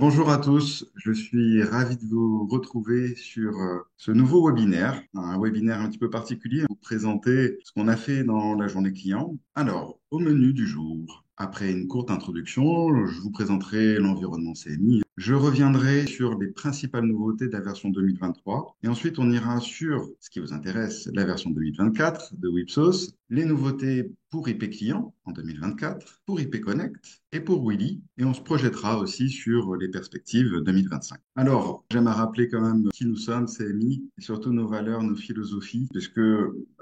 Bonjour à tous, je suis ravi de vous retrouver sur ce nouveau webinaire, un webinaire un petit peu particulier, pour vous présenter ce qu'on a fait dans la journée client. Alors, au menu du jour, après une courte introduction, je vous présenterai l'environnement CMI. Je reviendrai sur les principales nouveautés de la version 2023 et ensuite on ira sur ce qui vous intéresse, la version 2024 de Wipsos, les nouveautés pour IP Client en 2024, pour IP Connect et pour Willy, et on se projettera aussi sur les perspectives 2025. Alors, j'aime à rappeler quand même qui nous sommes, CMI, et surtout nos valeurs, nos philosophies, puisque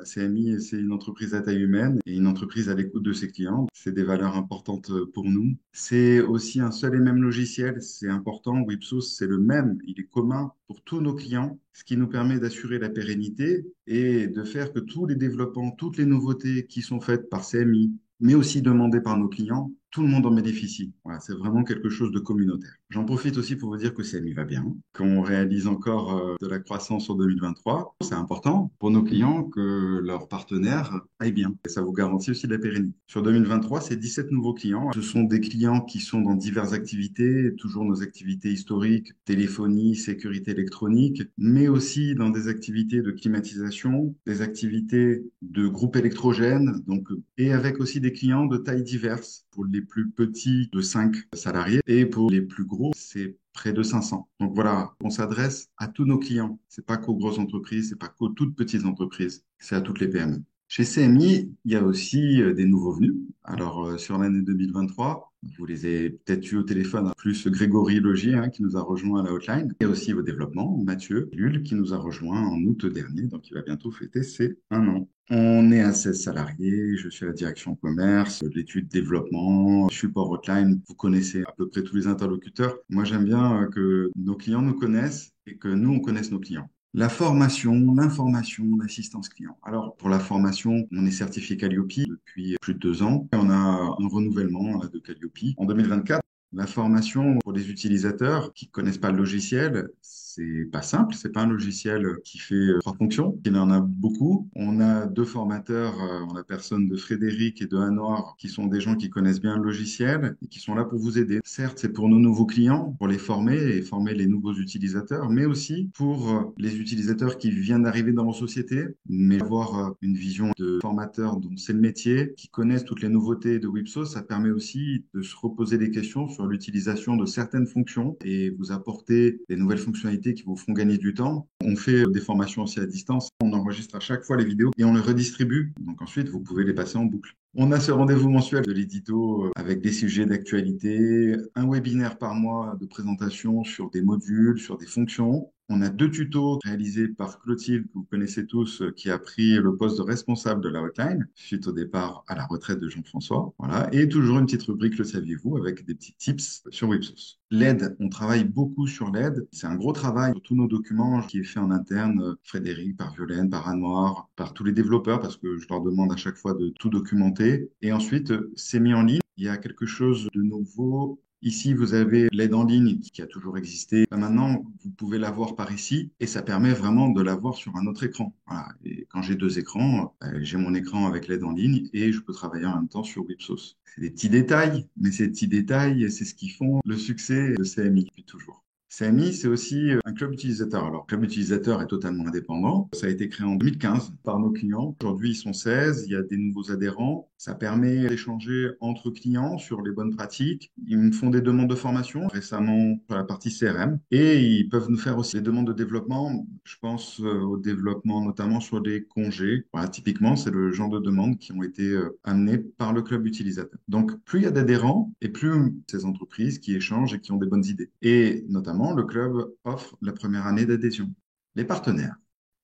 CMI, c'est une entreprise à taille humaine et une entreprise à l'écoute de ses clients. C'est des valeurs importantes pour nous. C'est aussi un seul et même logiciel, c'est important. Wipsos, c'est le même, il est commun pour tous nos clients, ce qui nous permet d'assurer la pérennité et de faire que tous les développements, toutes les nouveautés qui sont faites par CMI, mais aussi demandées par nos clients, tout le monde en bénéficie. Voilà, c'est vraiment quelque chose de communautaire. J'en profite aussi pour vous dire que CMI va bien, qu'on réalise encore de la croissance sur 2023. C'est important pour nos clients que leurs partenaires aillent bien. Et ça vous garantit aussi de la pérennité. Sur 2023, c'est 17 nouveaux clients. Ce sont des clients qui sont dans diverses activités, toujours nos activités historiques, téléphonie, sécurité électronique, mais aussi dans des activités de climatisation, des activités de groupes électrogènes, donc, et avec aussi des clients de tailles diverses. Pour les plus petits, de 5 salariés, et pour les plus gros, c'est près de 500. Donc voilà, on s'adresse à tous nos clients. C'est pas qu'aux grosses entreprises, c'est pas qu'aux toutes petites entreprises, c'est à toutes les PME. Chez CMI, il y a aussi des nouveaux venus. Alors, sur l'année 2023, vous les avez peut-être eu au téléphone, hein, plus Grégory Logier, hein, qui nous a rejoint à la hotline, et aussi au développement, Mathieu Lulle, qui nous a rejoint en août dernier, donc il va bientôt fêter ses 1 an. On est à 16 salariés, je suis à la direction commerce, l'étude développement, support hotline. Vous connaissez à peu près tous les interlocuteurs. Moi, j'aime bien que nos clients nous connaissent et que nous, on connaisse nos clients. La formation, l'information, l'assistance client. Alors, pour la formation, on est certifié Calliope depuis plus de 2 ans. Et on a un renouvellement là, de Calliope en 2024. La formation pour les utilisateurs qui connaissent pas le logiciel, c'est pas simple. C'est pas un logiciel qui fait 3 fonctions. Il y en a beaucoup. On a deux formateurs, en la personne de Frédéric et de Anouar, qui sont des gens qui connaissent bien le logiciel et qui sont là pour vous aider. Certes, c'est pour nos nouveaux clients, pour les former et former les nouveaux utilisateurs, mais aussi pour les utilisateurs qui viennent d'arriver dans vos sociétés, mais avoir une vision de formateur dont c'est le métier, qui connaissent toutes les nouveautés de Wipsos, ça permet aussi de se reposer des questions sur l'utilisation de certaines fonctions et vous apporter des nouvelles fonctionnalités qui vous feront gagner du temps. On fait des formations aussi à distance. On enregistre à chaque fois les vidéos et on les redistribue. Donc ensuite, vous pouvez les passer en boucle. On a ce rendez-vous mensuel de l'édito avec des sujets d'actualité, un webinaire par mois de présentation sur des modules, sur des fonctions. On a 2 tutos réalisés par Clotilde, que vous connaissez tous, qui a pris le poste de responsable de la hotline, suite au départ à la retraite de Jean-François. Voilà. Et toujours une petite rubrique, le saviez-vous, avec des petits tips sur Websos. L'aide, on travaille beaucoup sur l'aide. C'est un gros travail sur tous nos documents qui est fait en interne, Frédéric, par Violaine, par Anouar, par tous les développeurs, parce que je leur demande à chaque fois de tout documenter. Et ensuite, c'est mis en ligne. Il y a quelque chose de nouveau. Ici, vous avez l'aide en ligne qui a toujours existé. Maintenant, vous pouvez l'avoir par ici et ça permet vraiment de l'avoir sur un autre écran. Voilà. Et quand j'ai 2 écrans, j'ai mon écran avec l'aide en ligne et je peux travailler en même temps sur Wipsos. C'est des petits détails, mais ces petits détails, c'est ce qui font le succès de CMI depuis toujours. CMI, c'est aussi un club utilisateur. Alors, club utilisateur est totalement indépendant. Ça a été créé en 2015 par nos clients. Aujourd'hui, ils sont 16. Il y a des nouveaux adhérents. Ça permet d'échanger entre clients sur les bonnes pratiques. Ils me font des demandes de formation récemment sur la partie CRM et ils peuvent nous faire aussi des demandes de développement. Je pense au développement notamment sur des congés. Voilà, typiquement, c'est le genre de demandes qui ont été amenées par le club utilisateur. Donc, plus il y a d'adhérents et plus ces entreprises qui échangent et qui ont des bonnes idées. Et notamment, le club offre la première année d'adhésion. Les partenaires.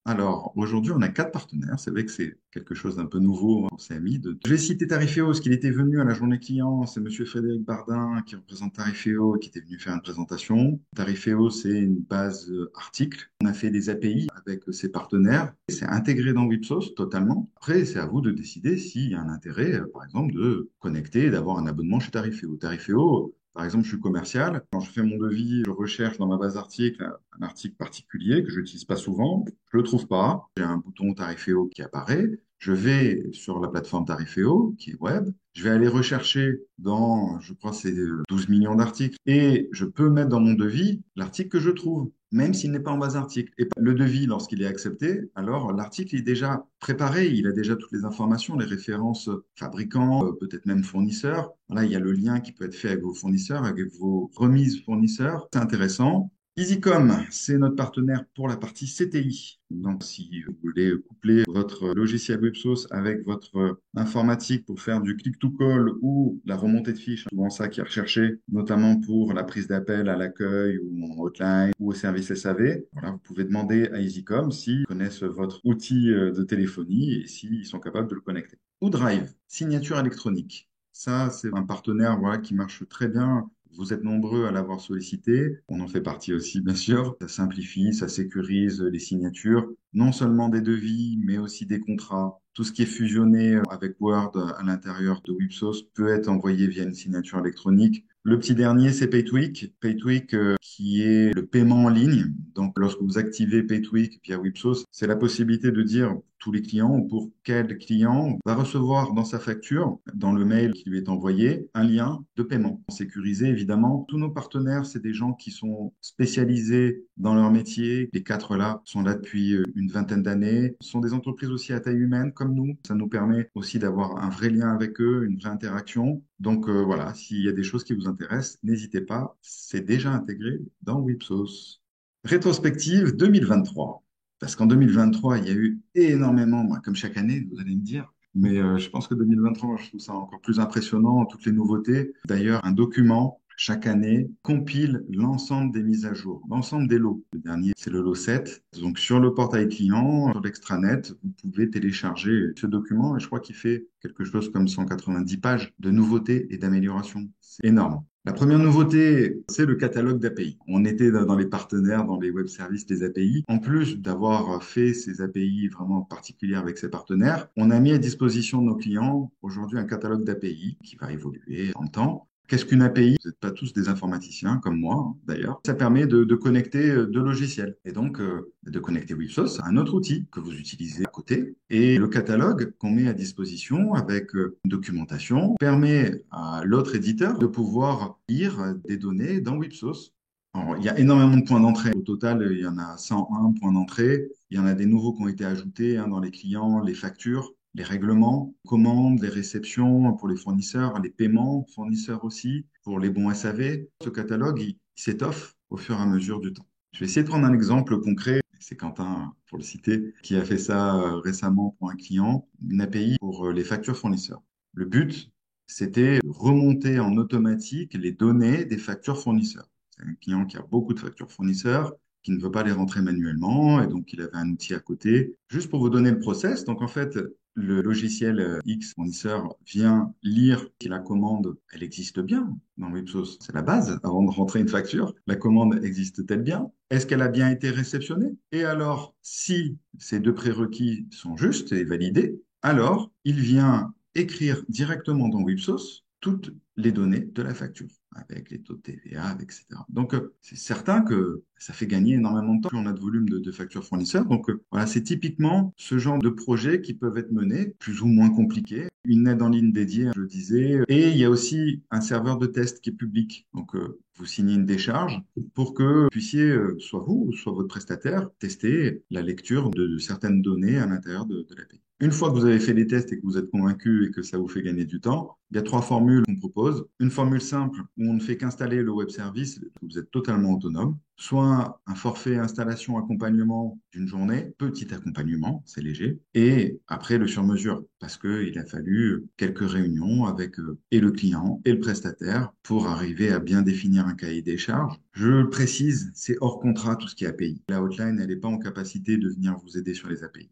Alors, aujourd'hui, on a 4 partenaires. C'est vrai que c'est quelque chose d'un peu nouveau en CMI. Je vais citer Tariféo, parce qu'il était venu à la journée client. C'est Monsieur Frédéric Bardin qui représente Tariféo, qui était venu faire une présentation. Tariféo, c'est une base article. On a fait des API avec ses partenaires. C'est intégré dans Wipsos totalement. Après, c'est à vous de décider s'il y a un intérêt, par exemple, de connecter, d'avoir un abonnement chez Tariféo. Tariféo, par exemple, je suis commercial. Quand je fais mon devis, je recherche dans ma base article un article particulier que je n'utilise pas souvent. Je le trouve pas. J'ai un bouton Tariféo qui apparaît. Je vais sur la plateforme Tariféo, qui est web. Je vais aller rechercher dans, je crois, c'est 12 millions d'articles. Et je peux mettre dans mon devis l'article que je trouve, même s'il n'est pas en base d'article. Et le devis, lorsqu'il est accepté, alors l'article est déjà préparé. Il a déjà toutes les informations, les références fabricants, peut-être même fournisseurs. Voilà, il y a le lien qui peut être fait avec vos fournisseurs, avec vos remises fournisseurs. C'est intéressant. EasyCom, c'est notre partenaire pour la partie CTI. Donc, si vous voulez coupler votre logiciel WebSauce avec votre informatique pour faire du click-to-call ou la remontée de fiches, souvent ça qui est recherché, notamment pour la prise d'appel à l'accueil ou en hotline ou au service SAV, voilà, vous pouvez demander à EasyCom s'ils connaissent votre outil de téléphonie et s'ils sont capables de le connecter. Ou Drive, signature électronique. Ça, c'est un partenaire voilà, qui marche très bien. Vous êtes nombreux à l'avoir sollicité. On en fait partie aussi, bien sûr. Ça simplifie, ça sécurise les signatures, non seulement des devis, mais aussi des contrats. Tout ce qui est fusionné avec Word à l'intérieur de Wipsos peut être envoyé via une signature électronique. Le petit dernier, c'est PayTweak. PayTweak, qui est le paiement en ligne. Donc, lorsque vous activez PayTweak via Wipsos, c'est la possibilité de dire tous les clients ou pour quel client va recevoir dans sa facture, dans le mail qui lui est envoyé, un lien de paiement. Sécurisé, évidemment. Tous nos partenaires, c'est des gens qui sont spécialisés dans leur métier. Les quatre là sont là depuis une vingtaine d'années. Ce sont des entreprises aussi à taille humaine comme nous. Ça nous permet aussi d'avoir un vrai lien avec eux, une vraie interaction. Donc voilà, s'il y a des choses qui vous intéressent, n'hésitez pas. C'est déjà intégré dans Wipsos. Rétrospective 2023. Parce qu'en 2023, il y a eu énormément, moi, comme chaque année, vous allez me dire. Mais je pense que 2023, je trouve ça encore plus impressionnant, toutes les nouveautés. D'ailleurs, un document, chaque année, compile l'ensemble des mises à jour, l'ensemble des lots. Le dernier, c'est le lot 7. Donc, sur le portail client, sur l'extranet, vous pouvez télécharger ce document et je crois qu'il fait quelque chose comme 190 pages de nouveautés et d'améliorations. C'est énorme. La première nouveauté, c'est le catalogue d'API. On était dans les partenaires, dans les web services des API. En plus d'avoir fait ces API vraiment particulières avec ces partenaires, on a mis à disposition de nos clients aujourd'hui un catalogue d'API qui va évoluer en temps. Qu'est-ce qu'une API? Vous n'êtes pas tous des informaticiens comme moi, hein, d'ailleurs. Ça permet de connecter deux logiciels et donc de connecter Wipsos à un autre outil que vous utilisez à côté. Et le catalogue qu'on met à disposition avec une documentation permet à l'autre éditeur de pouvoir lire des données dans Wipsos. Alors, il y a énormément de points d'entrée. Au total, il y en a 101 points d'entrée. Il y en a des nouveaux qui ont été ajoutés hein, dans les clients, les factures, les règlements, commandes, les réceptions pour les fournisseurs, les paiements fournisseurs aussi, pour les bons SAV. Ce catalogue, il s'étoffe au fur et à mesure du temps. Je vais essayer de prendre un exemple concret. C'est Quentin, pour le citer, qui a fait ça récemment pour un client, une API pour les factures fournisseurs. Le but, c'était de remonter en automatique les données des factures fournisseurs. C'est un client qui a beaucoup de factures fournisseurs, qui ne veut pas les rentrer manuellement, et donc il avait un outil à côté. Juste pour vous donner le process, donc en fait, le logiciel X fournisseur vient lire si la commande, elle existe bien dans Websource. C'est la base avant de rentrer une facture. La commande existe-t-elle bien? Est-ce qu'elle a bien été réceptionnée? Et alors, si ces deux prérequis sont justes et validés, alors il vient écrire directement dans Websource toutes les données de la facture, avec les taux de TVA, etc. Donc, c'est certain que ça fait gagner énormément de temps. Plus on a de volume de factures fournisseurs. Donc, voilà, c'est typiquement ce genre de projets qui peuvent être menés, plus ou moins compliqués. Une aide en ligne dédiée, je le disais. Et il y a aussi un serveur de test qui est public. Donc, vous signez une décharge pour que vous puissiez, soit vous, soit votre prestataire, tester la lecture de certaines données à l'intérieur de l'API. Une fois que vous avez fait les tests et que vous êtes convaincu et que ça vous fait gagner du temps, il y a trois formules qu'on propose. Une formule simple où on ne fait qu'installer le web service, vous êtes totalement autonome. Soit un forfait installation accompagnement d'une journée, petit accompagnement, c'est léger. Et après le sur-mesure, parce qu'il a fallu quelques réunions avec et le client et le prestataire pour arriver à bien définir un cahier des charges. Je le précise, c'est hors contrat tout ce qui est API. La hotline, elle n'est pas en capacité de venir vous aider sur les API.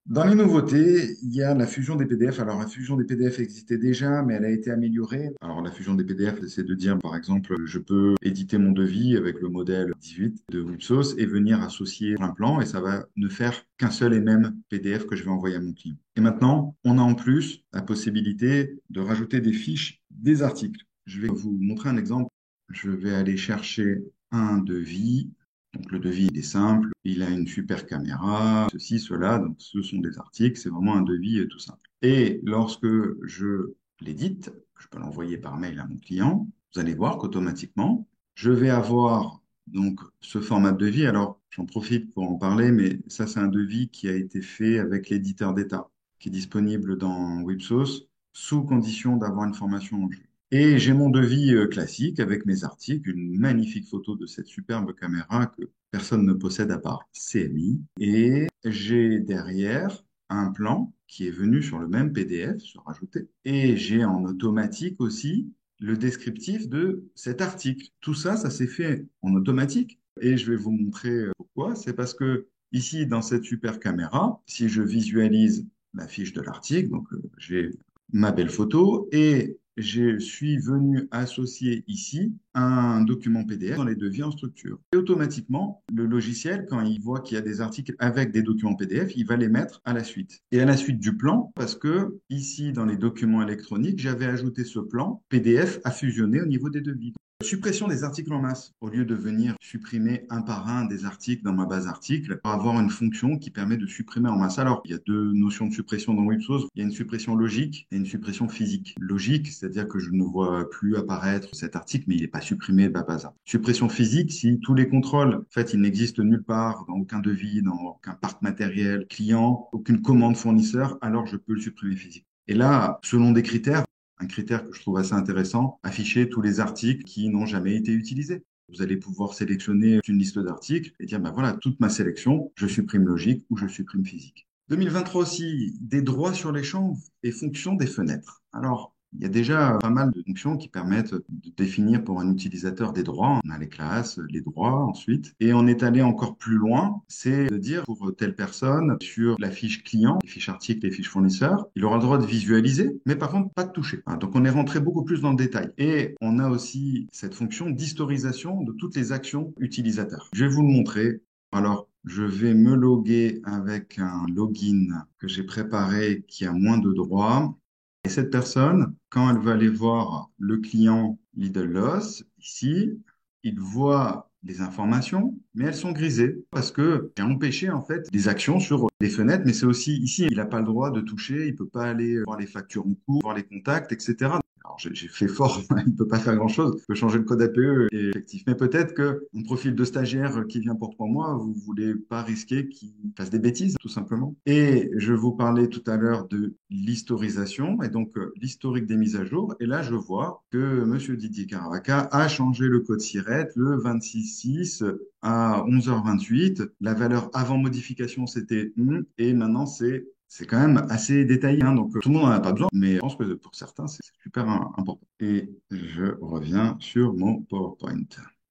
Dans les nouveautés, il y a la fusion des PDF. Alors, la fusion des PDF existait déjà, mais elle a été améliorée. Alors, la fusion des PDF, c'est de dire, par exemple, je peux éditer mon devis avec le modèle 18 de Wipsos et venir associer un plan et ça va ne faire qu'un seul et même PDF que je vais envoyer à mon client. Et maintenant, on a en plus la possibilité de rajouter des fiches, des articles. Je vais vous montrer un exemple. Je vais aller chercher un devis. Donc le devis, il est simple, il a une super caméra, ceci, cela, donc ce sont des articles, c'est vraiment un devis tout simple. Et lorsque je l'édite, je peux l'envoyer par mail à mon client, vous allez voir qu'automatiquement, je vais avoir donc ce format de devis. Alors, j'en profite pour en parler, mais ça, c'est un devis qui a été fait avec l'éditeur d'État, qui est disponible dans Websource, sous condition d'avoir une formation en jeu. Et j'ai mon devis classique avec mes articles, une magnifique photo de cette superbe caméra que personne ne possède à part CMI. Et j'ai derrière un plan qui est venu sur le même PDF, se rajouter. Et j'ai en automatique aussi le descriptif de cet article. Tout ça, ça s'est fait en automatique. Et je vais vous montrer pourquoi. C'est parce que ici, dans cette super caméra, si je visualise la fiche de l'article, donc j'ai ma belle photo et je suis venu associer ici un document PDF dans les devis en structure. Et automatiquement, le logiciel, quand il voit qu'il y a des articles avec des documents PDF, il va les mettre à la suite. Et à la suite du plan, parce que ici, dans les documents électroniques, j'avais ajouté ce plan PDF à fusionner au niveau des devis. Suppression des articles en masse. Au lieu de venir supprimer un par un des articles dans ma base articles, pour avoir une fonction qui permet de supprimer en masse. Alors, il y a deux notions de suppression dans Websource. Il y a une suppression logique et une suppression physique. Logique, c'est-à-dire que je ne vois plus apparaître cet article, mais il n'est pas supprimé de ma base article. Suppression physique, si tous les contrôles, en fait, ils n'existent nulle part, dans aucun devis, dans aucun parc matériel, client, aucune commande fournisseur, alors je peux le supprimer physique. Et là, selon des critères, un critère que je trouve assez intéressant, afficher tous les articles qui n'ont jamais été utilisés. Vous allez pouvoir sélectionner une liste d'articles et dire, ben voilà, toute ma sélection, je supprime logique ou je supprime physique. 2023 aussi, des droits sur les champs et fonctions des fenêtres. Alors, il y a déjà pas mal de fonctions qui permettent de définir pour un utilisateur des droits. On a les classes, les droits ensuite. Et on est allé encore plus loin, c'est de dire pour telle personne sur la fiche client, les fiches articles, les fiches fournisseurs, il aura le droit de visualiser, mais par contre pas de toucher. Hein, donc on est rentré beaucoup plus dans le détail. Et on a aussi cette fonction d'historisation de toutes les actions utilisateurs. Je vais vous le montrer. Alors, je vais me loguer avec un login que j'ai préparé qui a moins de droits. Et cette personne, quand elle va aller voir le client Lidl Loss, ici, il voit les informations, mais elles sont grisées parce que j'ai empêché en fait des actions sur les fenêtres, mais c'est aussi ici, il n'a pas le droit de toucher, il peut pas aller voir les factures en cours, voir les contacts, etc. Alors j'ai fait fort, il ne peut pas faire grand-chose, il peut changer le code APE et effectif. Mais peut-être que un profil de stagiaire qui vient pour 3 mois, vous voulez pas risquer qu'il fasse des bêtises, tout simplement. Et je vous parlais tout à l'heure de l'historisation et donc l'historique des mises à jour. Et là, je vois que Monsieur Didier Caravaca a changé le code SIRET le 26/6 à 11h28. La valeur avant modification, c'était 1 et maintenant c'est quand même assez détaillé, hein, donc tout le monde n'en a pas besoin, mais je pense que pour certains, c'est super important. Et je reviens sur mon PowerPoint.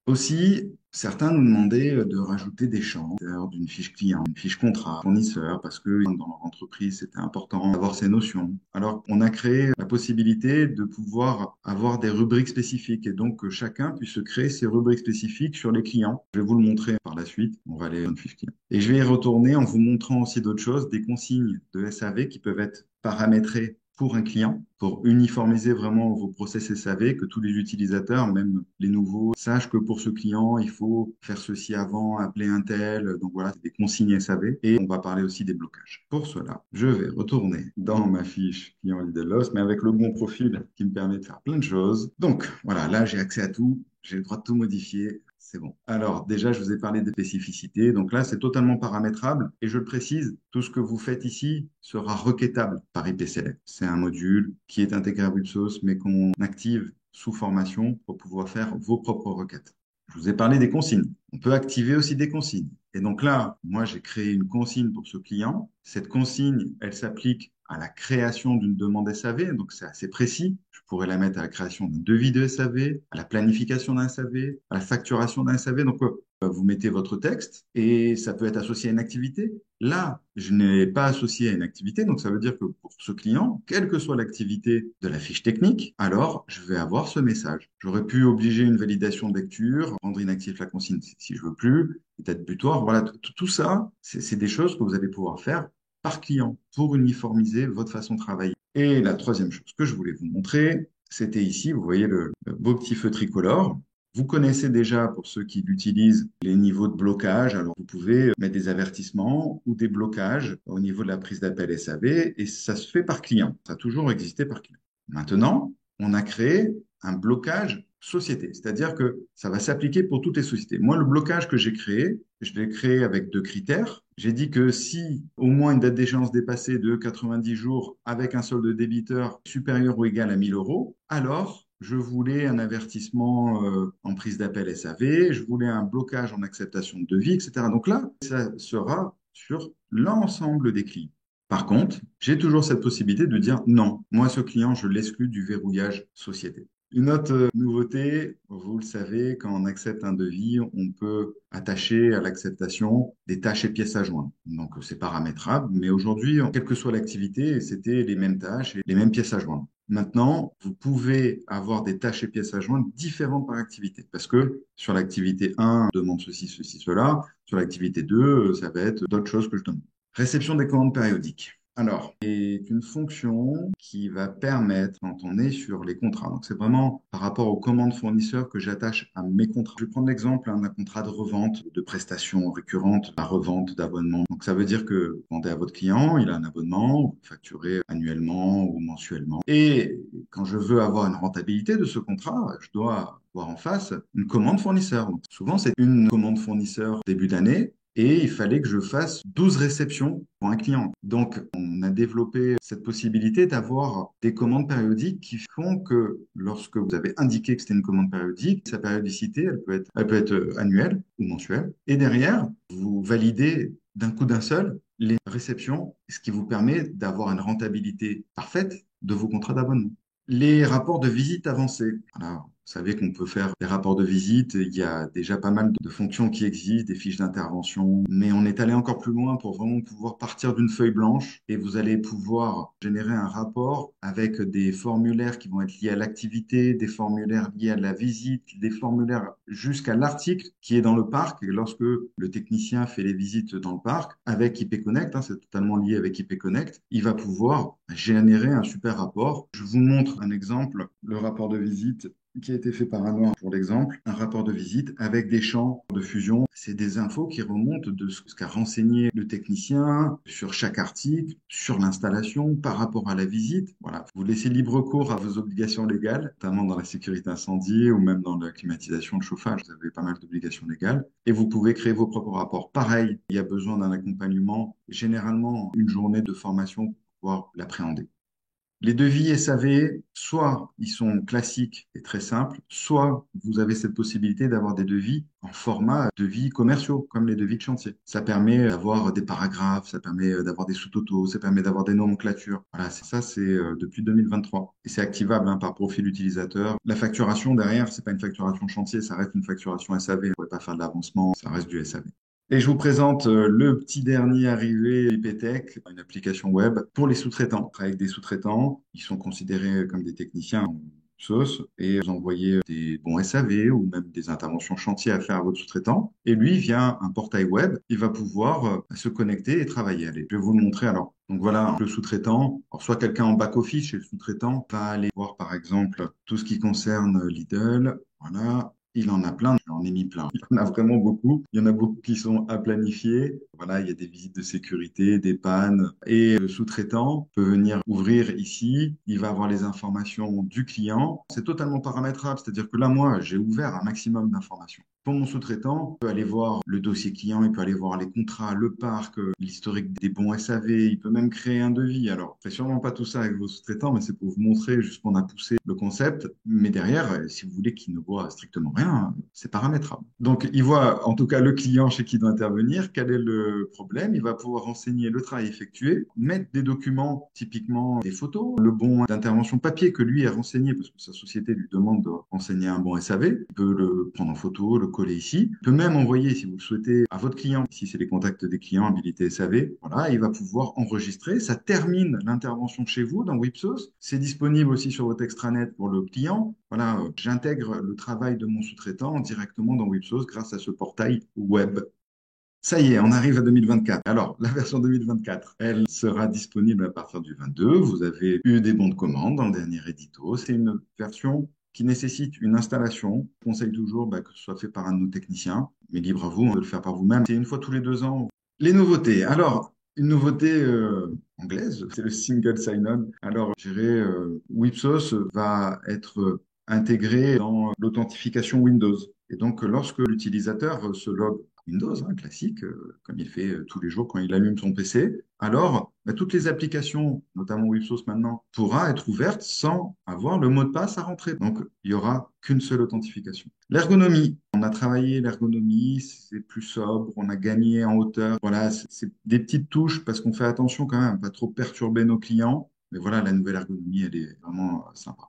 Aussi, certains nous demandaient de rajouter des champs d'une fiche client, une fiche contrat, fournisseur, parce que dans leur entreprise, c'était important d'avoir ces notions. Alors, on a créé la possibilité de pouvoir avoir des rubriques spécifiques et donc que chacun puisse créer ses rubriques spécifiques sur les clients. Je vais vous le montrer par la suite. On va aller dans une fiche client. Et je vais y retourner en vous montrant aussi d'autres choses, des consignes de SAV qui peuvent être paramétrées pour un client, pour uniformiser vraiment vos process SAV, que tous les utilisateurs, même les nouveaux, sachent que pour ce client, il faut faire ceci avant, appeler un tel. Donc voilà, c'est des consignes SAV. Et on va parler aussi des blocages. Pour cela, je vais retourner dans ma fiche client Lidl-Loss, mais avec le bon profil qui me permet de faire plein de choses. Donc voilà, là, j'ai accès à tout. J'ai le droit de tout modifier. C'est bon. Alors, déjà, je vous ai parlé des spécificités. Donc là, c'est totalement paramétrable. Et je le précise, tout ce que vous faites ici sera requêtable par IPSelect. C'est un module qui est intégré à Websource, mais qu'on active sous formation pour pouvoir faire vos propres requêtes. Je vous ai parlé des consignes. On peut activer aussi des consignes. Et donc là, moi, j'ai créé une consigne pour ce client. Cette consigne, elle s'applique à la création d'une demande SAV, donc c'est assez précis. Je pourrais la mettre à la création d'un devis de SAV, à la planification d'un SAV, à la facturation d'un SAV. Donc, vous mettez votre texte et ça peut être associé à une activité. Là, je n'ai pas associé à une activité, donc ça veut dire que pour ce client, quelle que soit l'activité de la fiche technique, alors je vais avoir ce message. J'aurais pu obliger une validation de lecture, rendre inactif la consigne si je veux plus, date butoir. Voilà, tout ça, c'est des choses que vous allez pouvoir faire par client pour uniformiser votre façon de travailler. Et la troisième chose que je voulais vous montrer, c'était ici, vous voyez le beau petit feu tricolore. Vous connaissez déjà, pour ceux qui l'utilisent, les niveaux de blocage. Alors, vous pouvez mettre des avertissements ou des blocages au niveau de la prise d'appel SAV et ça se fait par client. Ça a toujours existé par client. Maintenant, on a créé un blocage société, c'est-à-dire que ça va s'appliquer pour toutes les sociétés. Moi, le blocage que j'ai créé, je l'ai créé avec deux critères. J'ai dit que si au moins une date d'échéance dépassée de 90 jours avec un solde débiteur supérieur ou égal à 1000 euros, alors je voulais un avertissement en prise d'appel SAV, je voulais un blocage en acceptation de devis, etc. Donc là, ça sera sur l'ensemble des clients. Par contre, j'ai toujours cette possibilité de dire non, moi, ce client, je l'exclus du verrouillage société. Une autre nouveauté, vous le savez, quand on accepte un devis, on peut attacher à l'acceptation des tâches et pièces à joindre. Donc, c'est paramétrable, mais aujourd'hui, quelle que soit l'activité, c'était les mêmes tâches et les mêmes pièces à joindre. Maintenant, vous pouvez avoir des tâches et pièces à joindre différentes par activité, parce que sur l'activité 1, on demande ceci, cela. Sur l'activité 2, ça va être d'autres choses que je demande. Réception des commandes périodiques. Alors, c'est une fonction qui va permettre, quand on est sur les contrats, donc c'est vraiment par rapport aux commandes fournisseurs que j'attache à mes contrats. Je vais prendre l'exemple d'un contrat de revente de prestations récurrentes, la revente d'abonnement. Donc ça veut dire que vous vendez à votre client, il a un abonnement, vous facturez annuellement ou mensuellement. Et quand je veux avoir une rentabilité de ce contrat, je dois avoir en face une commande fournisseur. Donc, souvent, c'est une commande fournisseur début d'année et il fallait que je fasse 12 réceptions pour un client. Donc, on a développé cette possibilité d'avoir des commandes périodiques qui font que lorsque vous avez indiqué que c'était une commande périodique, sa périodicité, elle peut être annuelle ou mensuelle. Et derrière, vous validez d'un coup d'un seul les réceptions, ce qui vous permet d'avoir une rentabilité parfaite de vos contrats d'abonnement. Les rapports de visite avancés. Alors, vous savez qu'on peut faire des rapports de visite. Il y a déjà pas mal de fonctions qui existent, des fiches d'intervention, mais on est allé encore plus loin pour vraiment pouvoir partir d'une feuille blanche et vous allez pouvoir générer un rapport avec des formulaires qui vont être liés à l'activité, des formulaires liés à la visite, des formulaires jusqu'à l'article qui est dans le parc. Et lorsque le technicien fait les visites dans le parc avec IP Connect, hein, c'est totalement lié avec IP Connect, il va pouvoir générer un super rapport. Je vous montre un exemple, le rapport de visite qui a été fait par Anouar pour l'exemple, un rapport de visite avec des champs de fusion. C'est des infos qui remontent de ce qu'a renseigné le technicien sur chaque article, sur l'installation, par rapport à la visite. Voilà, vous laissez libre cours à vos obligations légales, notamment dans la sécurité incendie ou même dans la climatisation, le chauffage. Vous avez pas mal d'obligations légales et vous pouvez créer vos propres rapports. Pareil, il y a besoin d'un accompagnement, généralement une journée de formation pour pouvoir l'appréhender. Les devis SAV, soit ils sont classiques et très simples, soit vous avez cette possibilité d'avoir des devis en format devis commerciaux, comme les devis de chantier. Ça permet d'avoir des paragraphes, ça permet d'avoir des sous-totaux, ça permet d'avoir des nomenclatures. Voilà, c'est depuis 2023. Et c'est activable hein, par profil utilisateur. La facturation derrière, c'est pas une facturation chantier, ça reste une facturation SAV. Vous ne pouvez pas faire de l'avancement, ça reste du SAV. Et je vous présente le petit dernier arrivé IPTech, une application web pour les sous-traitants. On travaille avec des sous-traitants, ils sont considérés comme des techniciens en sauce et vous envoyez des bons SAV ou même des interventions chantier à faire à votre sous-traitant. Et lui, via un portail web, il va pouvoir se connecter et travailler. Allez, je vais vous le montrer alors. Donc voilà, le sous-traitant, alors soit quelqu'un en back-office chez le sous-traitant va aller voir par exemple tout ce qui concerne Lidl. Voilà, il en a plein, j'en ai mis plein. Il y en a vraiment beaucoup. Il y en a beaucoup qui sont à planifier. Voilà, il y a des visites de sécurité, des pannes. Et le sous-traitant peut venir ouvrir ici. Il va avoir les informations du client. C'est totalement paramétrable. C'est-à-dire que là, moi, j'ai ouvert un maximum d'informations. Pour mon sous-traitant, il peut aller voir le dossier client, il peut aller voir les contrats, le parc, l'historique des bons SAV, il peut même créer un devis. Alors, je fais sûrement pas tout ça avec vos sous-traitants, mais c'est pour vous montrer juste qu'on a poussé le concept. Mais derrière, si vous voulez qu'il ne voit strictement rien, c'est paramétrable. Donc, il voit en tout cas le client chez qui il doit intervenir, quel est le problème, il va pouvoir renseigner le travail effectué, mettre des documents, typiquement des photos, le bon d'intervention papier que lui a renseigné, parce que sa société lui demande de renseigner un bon SAV, il peut le prendre en photo, le coller ici, il peut même envoyer, si vous le souhaitez, à votre client, si c'est les contacts des clients habilités SAV, voilà, il va pouvoir enregistrer, ça termine l'intervention chez vous dans Wipsos, c'est disponible aussi sur votre extranet pour le client, voilà, j'intègre le travail de mon sous-traitant directement dans Wipsos grâce à ce portail web. Ça y est, on arrive à 2024. Alors, la version 2024, elle sera disponible à partir du 22. Vous avez eu des bons de commande dans le dernier édito. C'est une version qui nécessite une installation. Je conseille toujours que ce soit fait par un de nos techniciens, mais libre à vous de le faire par vous-même. C'est une fois tous les 2 ans. Les nouveautés. Alors, une nouveauté anglaise, c'est le single sign-on. Alors, je dirais, Wipsos va être intégré dans l'authentification Windows. Et donc, lorsque l'utilisateur se logue Windows, classique, comme il fait tous les jours quand il allume son PC, alors toutes les applications, notamment Wipsos maintenant, pourra être ouverte sans avoir le mot de passe à rentrer. Donc, il n'y aura qu'une seule authentification. L'ergonomie, on a travaillé l'ergonomie, c'est plus sobre, on a gagné en hauteur. Voilà, c'est des petites touches parce qu'on fait attention quand même à pas trop perturber nos clients. Mais voilà, la nouvelle ergonomie, elle est vraiment sympa.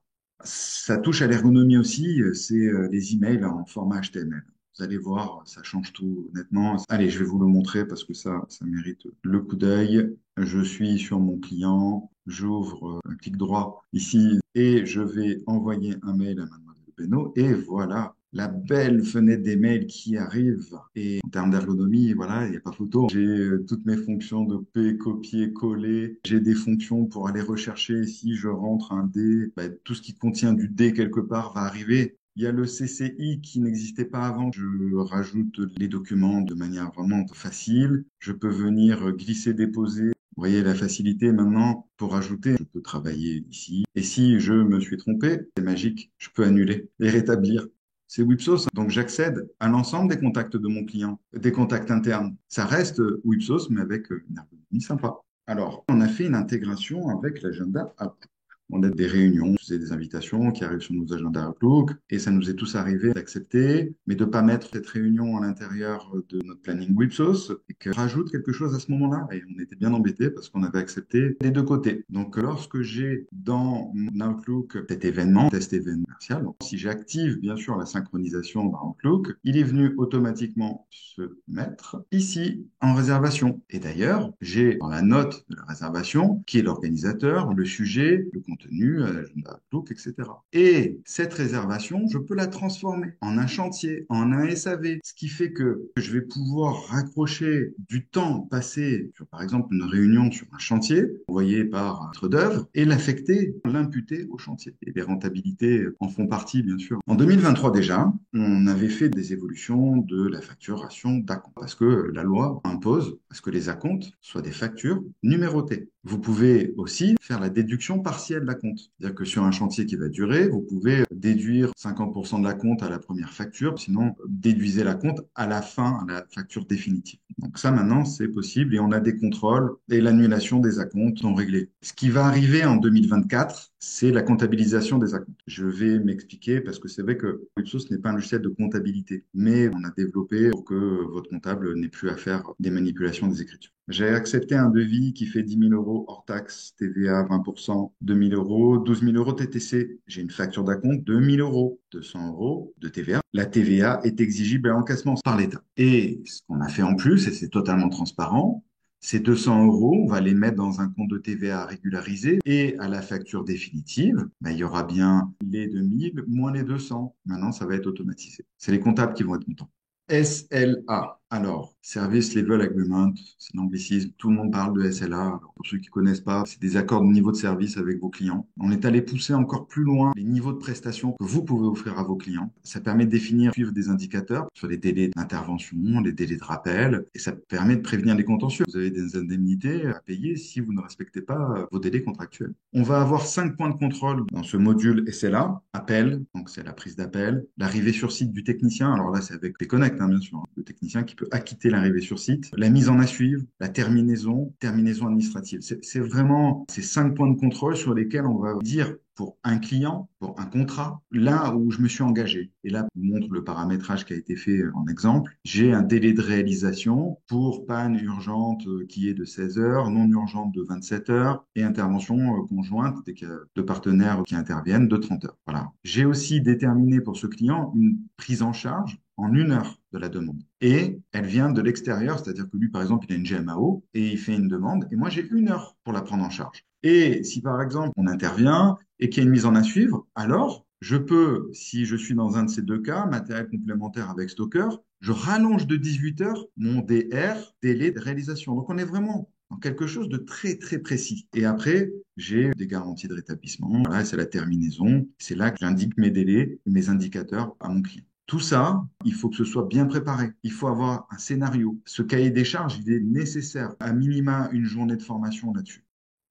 Ça touche à l'ergonomie aussi, c'est les emails en format HTML. Vous allez voir, ça change tout, honnêtement. Allez, je vais vous le montrer parce que ça mérite le coup d'œil. Je suis sur mon client, j'ouvre un clic droit ici et je vais envoyer un mail à Mademoiselle Beno. Et voilà, la belle fenêtre des mails qui arrive. Et en termes d'ergonomie, voilà, il n'y a pas photo. J'ai toutes mes fonctions de P, copier, coller. J'ai des fonctions pour aller rechercher si je rentre un D. Tout ce qui contient du D quelque part va arriver. Il y a le CCI qui n'existait pas avant. Je rajoute les documents de manière vraiment facile. Je peux venir glisser, déposer. Vous voyez la facilité maintenant pour ajouter. Je peux travailler ici. Et si je me suis trompé, c'est magique. Je peux annuler et rétablir. C'est Wipsos, donc j'accède à l'ensemble des contacts de mon client, des contacts internes. Ça reste Wipsos, mais avec une ergonomie sympa. Alors, on a fait une intégration avec l'agenda Outlook. On a des réunions, c'est des invitations qui arrivent sur nos agendas Outlook, et ça nous est tous arrivé d'accepter, mais de ne pas mettre cette réunion à l'intérieur de notre planning Wipsos, et que rajoute quelque chose à ce moment-là. Et on était bien embêtés parce qu'on avait accepté des deux côtés. Donc, lorsque j'ai dans mon Outlook cet événement, test événementiel, donc, si j'active bien sûr la synchronisation dans Outlook, il est venu automatiquement se mettre ici en réservation. Et d'ailleurs, j'ai dans la note de la réservation qui est l'organisateur, le sujet, le contenu, l'agenda Outlook, etc. Et cette réservation, je peux la transformer en un chantier, en un SAV, ce qui fait que je vais pouvoir raccrocher du temps passé sur, par exemple, une réunion sur un chantier, envoyé par un maître d'œuvre, et l'affecter, l'imputer au chantier. Et les rentabilités en font partie, bien sûr. En 2023 déjà, on avait fait des évolutions de la facturation d'acompte, parce que la loi impose à ce que les acomptes soient des factures numérotées. Vous pouvez aussi faire la déduction partielle d'acompte. C'est-à-dire que sur un chantier qui va durer, vous pouvez déduire 50% de l'acompte à la première facture, sinon déduisez l'acompte à la fin, à la facture définitive. Donc ça, maintenant, c'est possible et on a des contrôles et l'annulation des acomptes sont réglés. Ce qui va arriver en 2024, c'est la comptabilisation des acomptes. Je vais m'expliquer parce que c'est vrai que Ipsos n'est pas un logiciel de comptabilité, mais on a développé pour que votre comptable n'ait plus à faire des manipulations des écritures. J'ai accepté un devis qui fait 10 000 euros hors taxe, TVA 20%, 2 000 euros, 12 000 euros TTC. J'ai une facture d'acompte de 1 000 euros, 200 euros de TVA. La TVA est exigible à l'encaissement par l'État. Et ce qu'on a fait en plus, et c'est totalement transparent, ces 200 euros, on va les mettre dans un compte de TVA régularisé et à la facture définitive, il y aura bien les 2 000 moins les 200. Maintenant, ça va être automatisé. C'est les comptables qui vont être contents. SLA. Alors, Service Level Agreement, c'est l'anglicisme. Tout le monde parle de SLA. Alors, pour ceux qui connaissent pas, c'est des accords de niveau de service avec vos clients. On est allé pousser encore plus loin les niveaux de prestations que vous pouvez offrir à vos clients. Ça permet de définir, suivre des indicateurs sur les délais d'intervention, les délais de rappel, et ça permet de prévenir les contentieux. Vous avez des indemnités à payer si vous ne respectez pas vos délais contractuels. On va avoir 5 points de contrôle dans ce module SLA. Appel, donc c'est la prise d'appel. L'arrivée sur site du technicien. Alors là, c'est avec les connects, bien sûr. Le technicien qui peut acquitter l'arrivée sur site, la mise en à suivre, la terminaison, terminaison administrative. C'est vraiment ces 5 points de contrôle sur lesquels on va dire pour un client, pour un contrat, là où je me suis engagé. Et là, je vous montre le paramétrage qui a été fait en exemple. J'ai un délai de réalisation pour panne urgente qui est de 16 heures, non urgente de 27 heures et intervention conjointe dès qu'il y a deux partenaires qui interviennent de 30 heures. Voilà. J'ai aussi déterminé pour ce client une prise en charge en 1 heure de la demande. Et elle vient de l'extérieur, c'est-à-dire que lui, par exemple, il a une GMAO et il fait une demande et moi, j'ai 1 heure pour la prendre en charge. Et si, par exemple, on intervient et qu'il y a une mise en à suivre, alors je peux, si je suis dans un de ces deux cas, matériel complémentaire avec Stoker, je rallonge de 18 heures mon DR, délai de réalisation. Donc, on est vraiment dans quelque chose de très très précis. Et après, j'ai des garanties de rétablissement. Voilà, c'est la terminaison. C'est là que j'indique mes délais, mes indicateurs à mon client. Tout ça, il faut que ce soit bien préparé. Il faut avoir un scénario. Ce cahier des charges, il est nécessaire. À minima, une journée de formation là-dessus.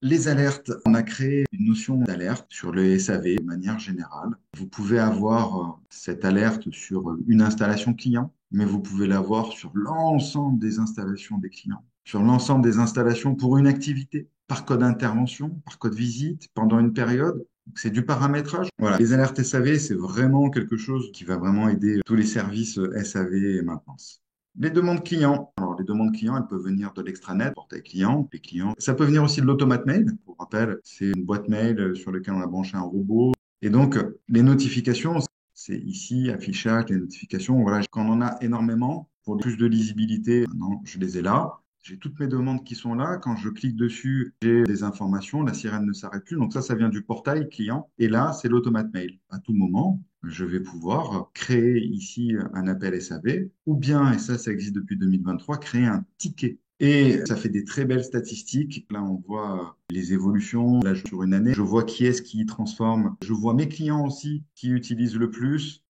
Les alertes, on a créé une notion d'alerte sur le SAV de manière générale. Vous pouvez avoir cette alerte sur une installation client, mais vous pouvez l'avoir sur l'ensemble des installations des clients, sur l'ensemble des installations pour une activité, par code d'intervention, par code visite, pendant une période. C'est du paramétrage. Voilà. Les alertes SAV, c'est vraiment quelque chose qui va vraiment aider tous les services SAV et maintenance. Les demandes clients. Alors, les demandes clients, elles peuvent venir de l'extranet, portail client, les clients. Ça peut venir aussi de l'automate mail. Pour rappel, c'est une boîte mail sur laquelle on a branché un robot. Et donc, les notifications, c'est ici, affichage, les notifications. Voilà, quand on en a énormément, pour plus de lisibilité, maintenant, je les ai là. J'ai toutes mes demandes qui sont là. Quand je clique dessus, j'ai des informations. La sirène ne s'arrête plus. Donc ça vient du portail client. Et là, c'est l'automate mail. À tout moment, je vais pouvoir créer ici un appel SAV ou bien, et ça existe depuis 2023, créer un ticket. Et ça fait des très belles statistiques. Là, on voit les évolutions. Là, sur une année, je vois qui est-ce qui transforme. Je vois mes clients aussi qui utilisent le plus.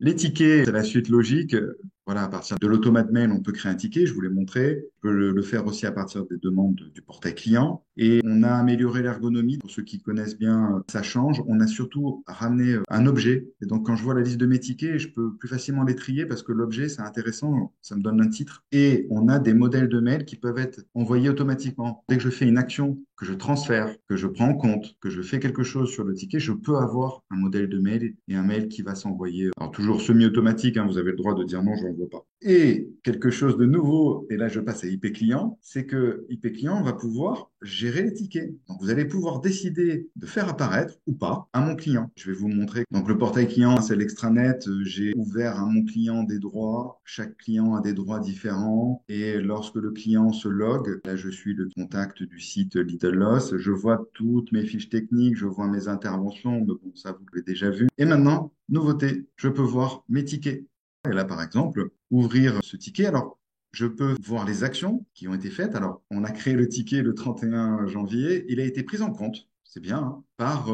Les tickets, c'est la suite logique. Voilà, à partir de l'automate mail, on peut créer un ticket, je vous l'ai montré. On peut le faire aussi à partir des demandes du portail client. Et on a amélioré l'ergonomie. Pour ceux qui connaissent bien, ça change. On a surtout ramené un objet. Et donc, quand je vois la liste de mes tickets, je peux plus facilement les trier parce que l'objet, c'est intéressant. Ça me donne un titre. Et on a des modèles de mails qui peuvent être envoyés automatiquement. Dès que je fais une action, que je transfère, que je prends en compte, que je fais quelque chose sur le ticket, je peux avoir un modèle de mail et un mail qui va s'envoyer. Alors toujours semi-automatique, hein, vous avez le droit de dire non, je n'en vois pas. Et quelque chose de nouveau, et là je passe à IP client, c'est que IP client va pouvoir gérer les tickets. Donc vous allez pouvoir décider de faire apparaître ou pas à mon client. Je vais vous montrer. Donc le portail client, c'est l'extranet. J'ai ouvert à mon client des droits. Chaque client a des droits différents. Et lorsque le client se log, là je suis le contact du site Little Loss. Je vois toutes mes fiches techniques, je vois mes interventions. Mais bon, ça vous l'avez déjà vu. Et maintenant, nouveauté, je peux voir mes tickets. Et là, par exemple, ouvrir ce ticket. Alors, je peux voir les actions qui ont été faites. Alors, on a créé le ticket le 31 janvier. Il a été pris en compte, c'est bien, hein, par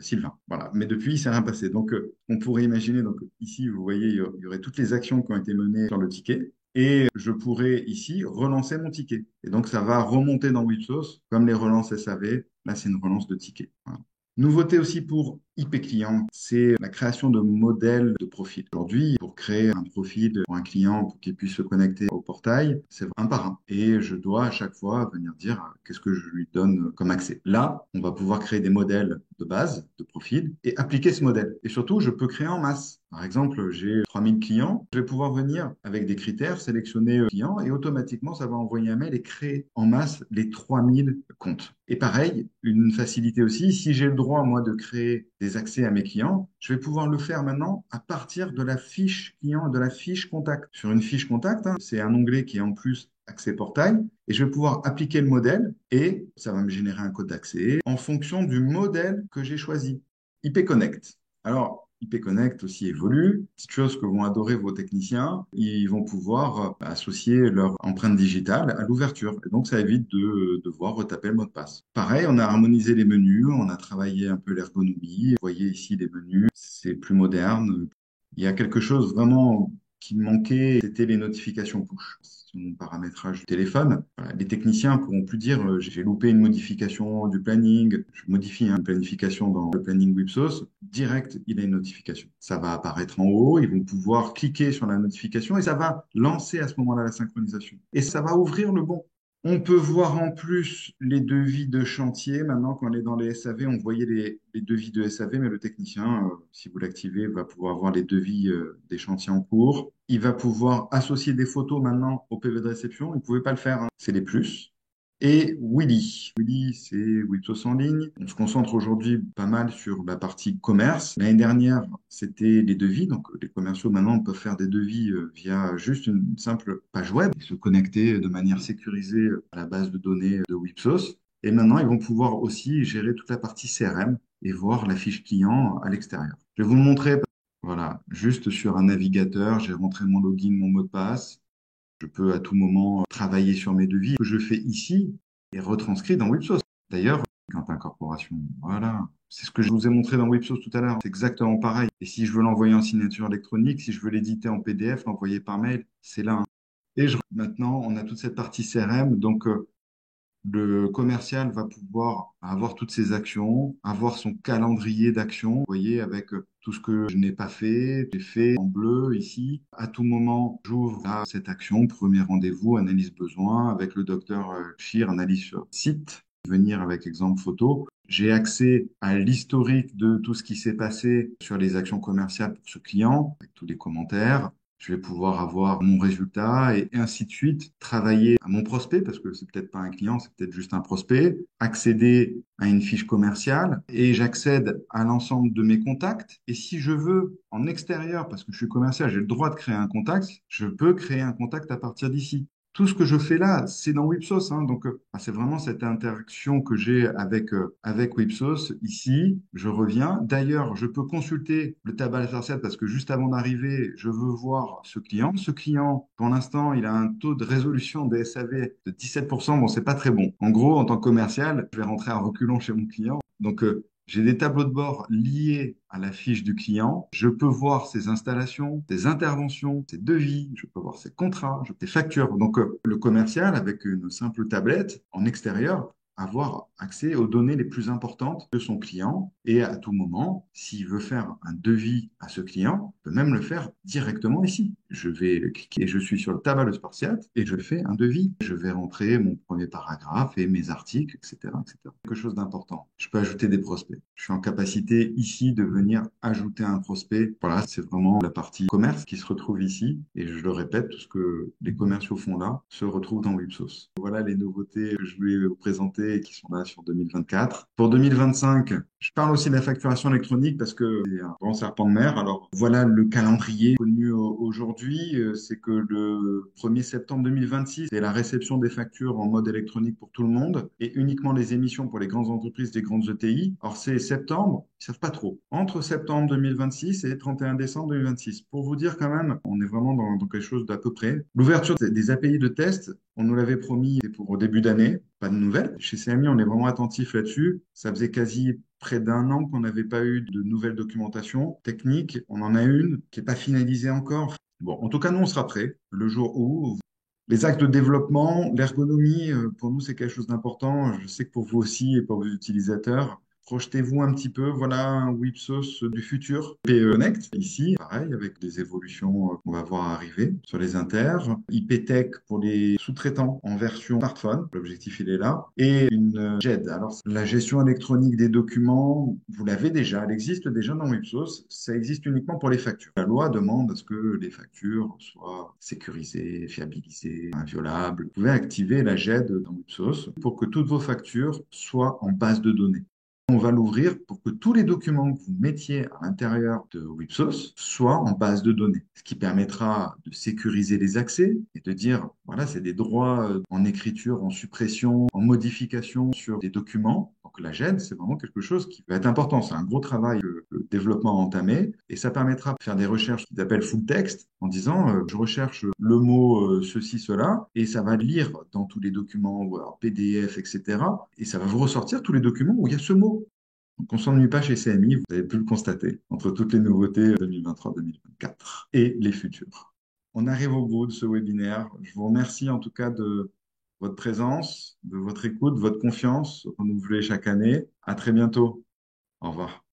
Sylvain. Voilà. Mais depuis, il s'est rien passé. Donc, on pourrait imaginer, donc ici, vous voyez, il y aurait toutes les actions qui ont été menées sur le ticket. Et je pourrais ici relancer mon ticket. Et donc, ça va remonter dans Wipsos, comme les relances SAV. Là, c'est une relance de ticket. Voilà. Nouveauté aussi pour IP client, c'est la création de modèles de profil. Aujourd'hui, pour créer un profil pour un client pour qu'il puisse se connecter au portail, c'est un par un. Et je dois à chaque fois venir dire qu'est-ce que je lui donne comme accès. Là, on va pouvoir créer des modèles de base, de profil, et appliquer ce modèle. Et surtout, je peux créer en masse. Par exemple, j'ai 3000 clients, je vais pouvoir venir avec des critères, sélectionner clients, et automatiquement, ça va envoyer un mail et créer en masse les 3000 comptes. Et pareil, une facilité aussi, si j'ai le droit, moi, de créer des accès à mes clients, je vais pouvoir le faire maintenant à partir de la fiche client, de la fiche contact. Sur une fiche contact, hein, c'est un onglet qui est en plus accès portail, et je vais pouvoir appliquer le modèle, et ça va me générer un code d'accès en fonction du modèle que j'ai choisi. IP Connect. Alors, IP Connect aussi évolue. Petite chose que vont adorer vos techniciens, ils vont pouvoir associer leur empreinte digitale à l'ouverture. Et donc, ça évite de devoir retaper le mot de passe. Pareil, on a harmonisé les menus, on a travaillé un peu l'ergonomie. Vous voyez ici les menus, c'est plus moderne. Il y a quelque chose vraiment qui me manquait, c'était les notifications push. Sur mon paramétrage du téléphone, voilà, les techniciens pourront plus dire j'ai loupé une modification du planning, je modifie une planification dans le planning Wipsos, direct, il a une notification. Ça va apparaître en haut, ils vont pouvoir cliquer sur la notification et ça va lancer à ce moment-là la synchronisation. Et ça va ouvrir le bon. On peut voir en plus les devis de chantier. Maintenant, quand on est dans les SAV, on voyait les devis de SAV, mais le technicien, si vous l'activez, va pouvoir voir les devis des chantiers en cours. Il va pouvoir associer des photos maintenant au PV de réception. Il ne pouvait pas le faire, hein. C'est les plus. Et Willy. Willy, c'est Wipsos en ligne. On se concentre aujourd'hui pas mal sur la partie commerce. L'année dernière, c'était les devis. Donc, les commerciaux, maintenant, peuvent faire des devis via juste une simple page web et se connecter de manière sécurisée à la base de données de Wipsos. Et maintenant, ils vont pouvoir aussi gérer toute la partie CRM et voir la fiche client à l'extérieur. Je vais vous le montrer. Voilà, juste sur un navigateur, j'ai rentré mon login, mon mot de passe. Je peux à tout moment travailler sur mes devis. Ce que je fais ici est retranscrit dans Websource. D'ailleurs, quand incorporation, voilà. C'est ce que je vous ai montré dans Websource tout à l'heure. C'est exactement pareil. Et si je veux l'envoyer en signature électronique, si je veux l'éditer en PDF, l'envoyer par mail, c'est là, hein. Maintenant, on a toute cette partie CRM. Donc, le commercial va pouvoir avoir toutes ses actions, avoir son calendrier d'actions, vous voyez, avec tout ce que je n'ai pas fait, j'ai fait en bleu ici. À tout moment, j'ouvre à cette action, premier rendez-vous, analyse besoin avec le docteur Chir, analyse sur site, venir avec exemple photo. J'ai accès à l'historique de tout ce qui s'est passé sur les actions commerciales pour ce client, avec tous les commentaires. Je vais pouvoir avoir mon résultat et ainsi de suite, travailler à mon prospect, parce que c'est peut-être pas un client, c'est peut-être juste un prospect, accéder à une fiche commerciale et j'accède à l'ensemble de mes contacts. Et si je veux, en extérieur, parce que je suis commercial, j'ai le droit de créer un contact, je peux créer un contact à partir d'ici. Tout ce que je fais là, c'est dans Wipsos, hein. Donc, c'est vraiment cette interaction que j'ai avec Wipsos. Ici, je reviens. D'ailleurs, je peux consulter le tabac adversaire parce que juste avant d'arriver, je veux voir ce client. Ce client, pour l'instant, il a un taux de résolution des SAV de 17%. Bon, c'est pas très bon. En gros, en tant que commercial, je vais rentrer à reculons chez mon client. Donc, j'ai des tableaux de bord liés à la fiche du client. Je peux voir ses installations, ses interventions, ses devis. Je peux voir ses contrats, ses factures. Donc, le commercial, avec une simple tablette en extérieur, avoir accès aux données les plus importantes de son client et à tout moment, s'il veut faire un devis à ce client, il peut même le faire directement ici. Je vais cliquer, je suis sur le tableur spartiate et je fais un devis. Je vais rentrer mon premier paragraphe et mes articles, etc., etc. Quelque chose d'important. Je peux ajouter des prospects. Je suis en capacité ici de venir ajouter un prospect. Voilà, c'est vraiment la partie commerce qui se retrouve ici. Et je le répète, tout ce que les commerciaux font là se retrouve dans Wipsos. Voilà les nouveautés que je voulais vous présenter et qui sont là sur 2024. Pour 2025, je parle aussi de la facturation électronique parce que c'est un grand serpent de mer. Alors voilà le calendrier connu aujourd'hui, c'est que le 1er septembre 2026, c'est la réception des factures en mode électronique pour tout le monde et uniquement les émissions pour les grandes entreprises, les grandes ETI. Alors c'est septembre, ils savent pas trop. Entre septembre 2026 et 31 décembre 2026. Pour vous dire quand même, on est vraiment dans quelque chose d'à peu près. L'ouverture des API de test, on nous l'avait promis pour au début d'année. Pas de nouvelles. Chez CMI, on est vraiment attentif là-dessus. Ça faisait quasi près d'un an qu'on n'avait pas eu de nouvelles documentations techniques. On en a une qui n'est pas finalisée encore. Bon, en tout cas, nous, on sera prêts le jour où. Les actes de développement, l'ergonomie, pour nous, c'est quelque chose d'important. Je sais que pour vous aussi et pour vos utilisateurs. Projetez-vous un petit peu, voilà un Wipsos du futur. PE Connect, ici, pareil, avec des évolutions qu'on va voir arriver sur les inters. IPTech pour les sous-traitants en version smartphone, l'objectif il est là. Et une GED. Alors, la gestion électronique des documents, vous l'avez déjà, elle existe déjà dans Wipsos, ça existe uniquement pour les factures. La loi demande à ce que les factures soient sécurisées, fiabilisées, inviolables. Vous pouvez activer la GED dans Wipsos pour que toutes vos factures soient en base de données. On va l'ouvrir pour que tous les documents que vous mettiez à l'intérieur de Wipsos soient en base de données, ce qui permettra de sécuriser les accès et de dire, voilà, c'est des droits en écriture, en suppression, en modification sur des documents. Donc la GED, c'est vraiment quelque chose qui va être important. C'est un gros travail que le développement a entamé et ça permettra de faire des recherches qu'ils appellent full text en disant, je recherche le mot ceci, cela, et ça va lire dans tous les documents, ou alors PDF, etc. Et ça va vous ressortir tous les documents où il y a ce mot. Donc, on ne s'ennuie pas chez CMI, vous avez pu le constater, entre toutes les nouveautés 2023-2024 et les futures. On arrive au bout de ce webinaire. Je vous remercie en tout cas de votre présence, de votre écoute, de votre confiance renouvelée chaque année. À très bientôt. Au revoir.